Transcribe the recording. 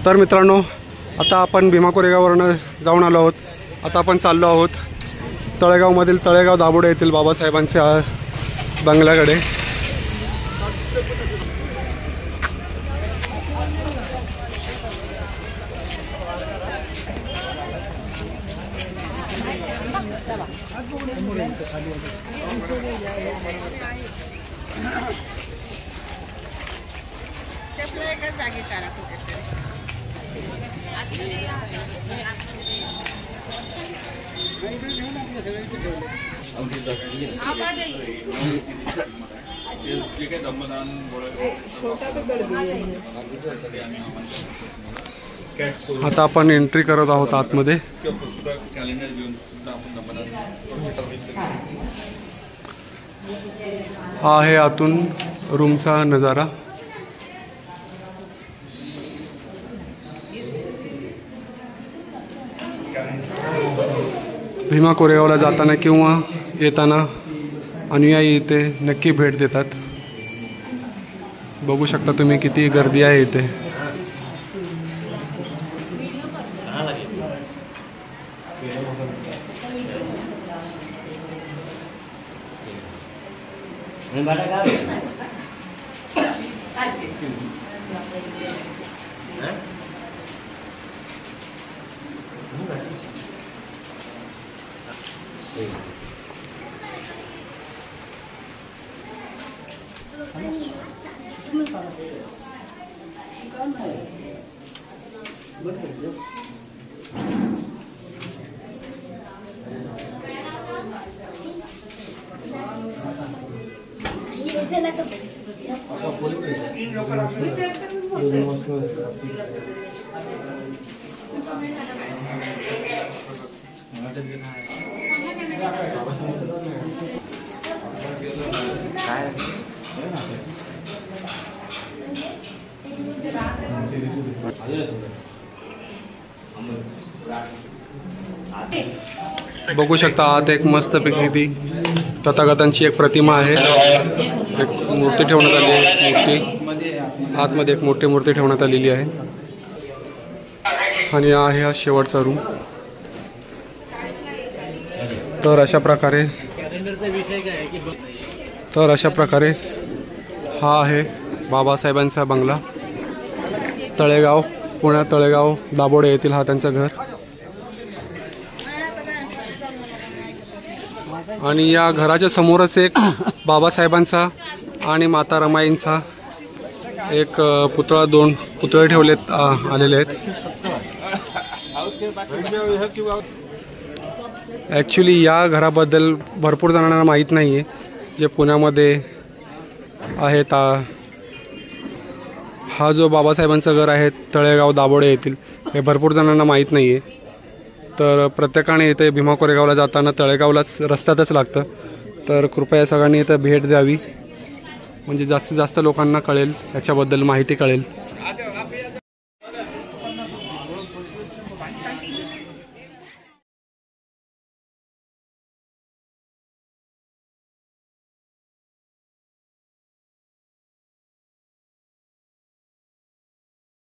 तर मित्रांनो, आता आपण भीमा कोरेगाववरून जाऊन आलो आहोत। आता आपण चाललो आहोत तळेगावमधील तळेगाव दाबोडे येथील बाबासाहेबांच्या बंगल्याकडे। आता आपण एंट्री करत आहोत आतमध्ये। हा आहे आतून रूमचा नजारा। भीमा कोरेगावला जाताना किंवा येताना अनुयायी इथे नक्की भेट देतात। बघू शकता तुम्ही किती गर्दी आहे इथे। बघू शकता आत एक मस्तपैकी ती तथागतांची एक प्रतिमा आहे। एक मूर्ती ठेवण्यात आली आहे। मूर्ती आतमध्ये एक मोठी मूर्ती ठेवण्यात आलेली आहे। आणि आहे हा शेवटचा रूम। तर अशा प्रकारे हा आहे बाबासाहेबांचा बंगला। तळेगाव, पुण्यात तळेगाव दाबोडे येथील हा त्यांचं घर। आणि या घराच्या समोरच एक बाबासाहेबांचा आणि माता रमाईंचा एक पुतळा, दोन पुतळे ठेवलेत आलेले आहेत। ॲक्च्युली या घराबद्दल भरपूर जणांना माहीत नाही आहे। जे पुण्यामध्ये आहेत, हा जो बाबासाहेबांचं घर आहे तळेगाव दाबोडे येथील, हे भरपूर जणांना माहीत नाही आहे। तर प्रत्येकाने इथे भीमा कोरेगावला जाताना तळेगावलाच रस्त्यातच लागतं। तर कृपया सगळ्यांनी इथं भेट द्यावी, म्हणजे जास्तीत जास्त लोकांना कळेल, याच्याबद्दल माहिती कळेल।